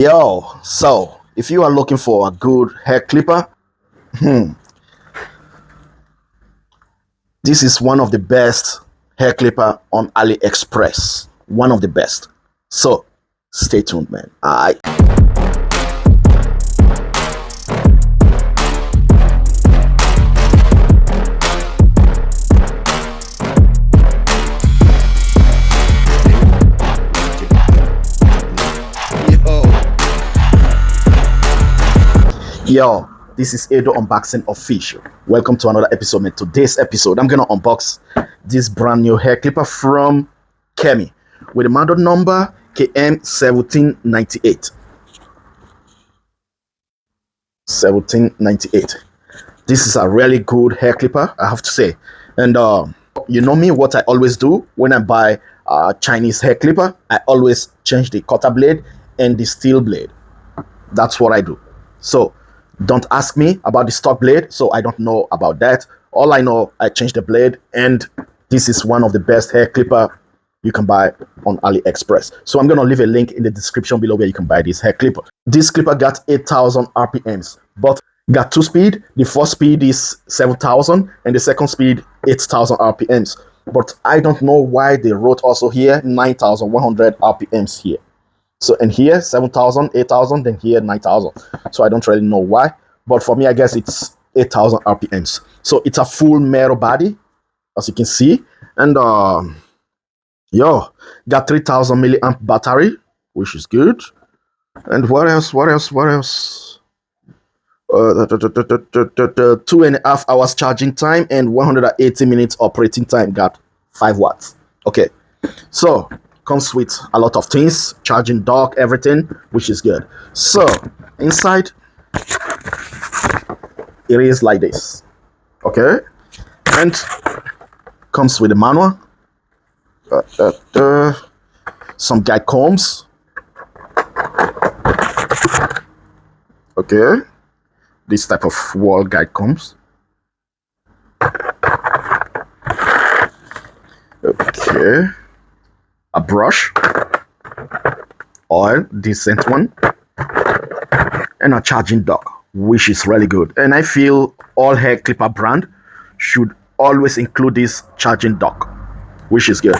Yo, so if you are looking for a good hair clipper, this is one of the best hair clipper on AliExpress. One of the best. So stay tuned, man. Alright. Yo, this is Edo Unboxing Official. Welcome to another episode, man. Today's episode, I'm gonna unbox this brand new hair clipper from Kemei with the model number KM 1798. 1798. This is a really good hair clipper, I have to say. And you know me, what I always do when I buy a Chinese hair clipper, I always change the cutter blade and the steel blade. That's what I do. So don't ask me about the stock blade, so I don't know about that. All I know, I changed the blade, and this is one of the best hair clipper you can buy on AliExpress. So I'm gonna leave a link in the description below where you can buy this hair clipper. This clipper got 8,000 RPMs, but got two speed. The first speed is 7,000, and the second speed 8,000 RPMs. But I don't know why they wrote also here 9,100 RPMs here. So in here, 7,000, 8,000, then here, 9,000. So I don't really know why. But for me, I guess it's 8,000 RPMs. So it's a full metal body, as you can see. And got 3,000 milliamp battery, which is good. And what else? 2.5 hours charging time and 180 minutes operating time. Got 5 watts. Okay. So comes with a lot of things, charging dock, everything, which is good. So inside it is like this, okay, and comes with a manual, some guide combs, okay, this type of wall guide combs, okay, a brush, oil, decent one, and a charging dock, which is really good. And I feel all hair clipper brand should always include this charging dock, which is good.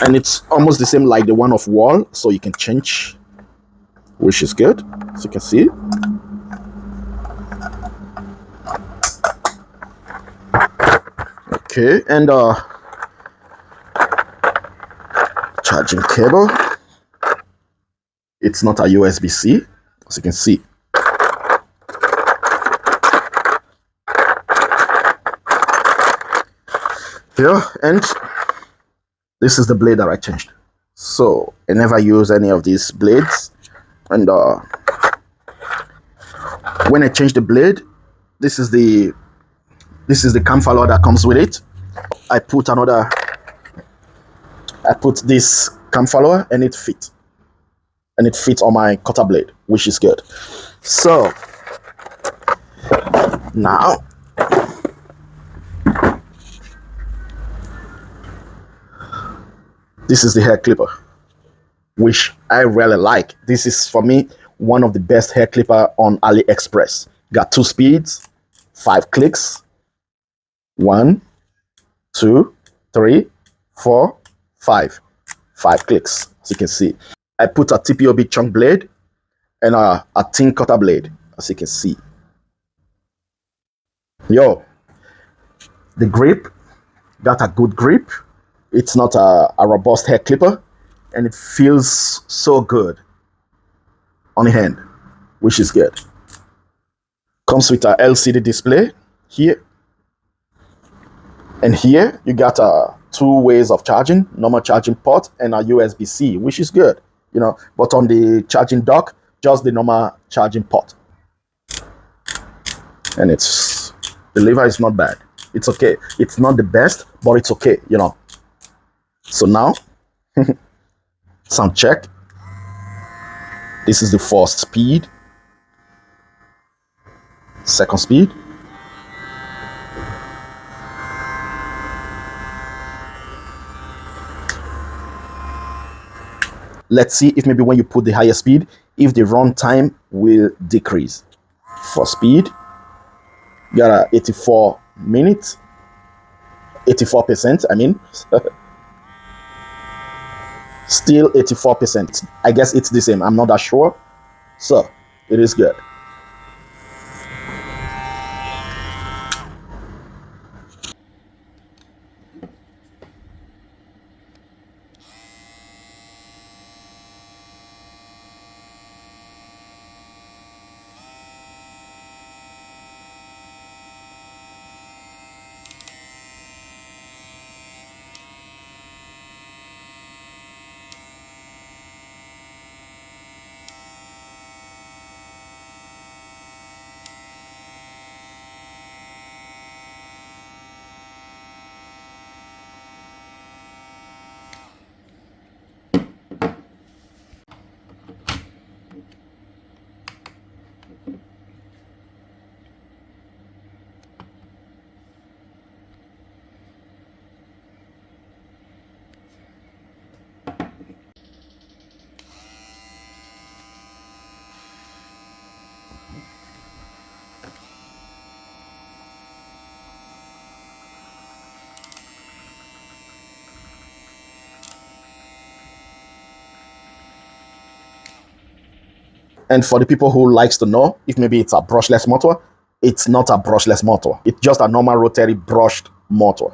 And it's almost the same like the one of wall, so you can change, which is good, as you can see. Okay, and charging cable. It's not a USB-C, as you can see. Yeah, and this is the blade that I changed. So I never use any of these blades. And when I change the blade, this is the cam follower that comes with it. I put this cam follower and it fits. And it fits on my cutter blade, which is good. So now this is the hair clipper, which I really like. This is for me one of the best hair clipper on AliExpress. Got 2 speeds, 5 clicks, 1, 2, 3, 4, 5 clicks, as you can see. I put a TPO chunk blade and a thin cutter blade, as you can see. Yo, the grip got a good grip. It's not a robust hair clipper, and it feels so good on the hand, which is good. Comes with a LCD display here. And here you got 2 ways of charging, normal charging port and a USB-C, which is good, you know. But on the charging dock, just the normal charging port. And the lever is not bad. It's okay. It's not the best, but it's okay, you know. So now, sound check. This is the first speed, second speed. Let's see if maybe when you put the higher speed, if the run time will decrease. For speed, got a 84 minutes, 84%, I mean, still 84%. I guess it's the same. I'm not that sure. So it is good. And for the people who likes to know if maybe it's a brushless motor, it's not a brushless motor. It's just a normal rotary brushed motor.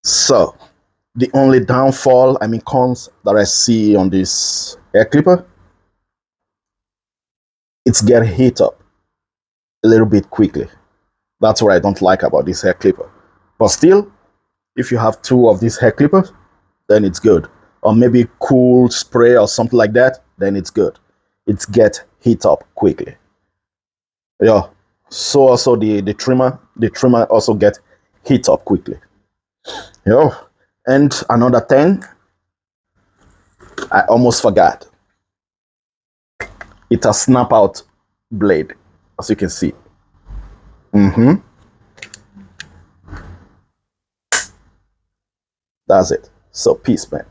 So the only downfall, I mean cons that I see on this air clipper, it's get heat up a little bit quickly. That's what I don't like about this hair clipper. But still, if you have two of these hair clippers, then it's good. Or maybe cool spray or something like that, then it's good. It's get heat up quickly. Yeah. So also the trimmer also get heat up quickly. Yeah. And another thing, I almost forgot. It's a snap out blade, as you can see. That's it. So peace, man.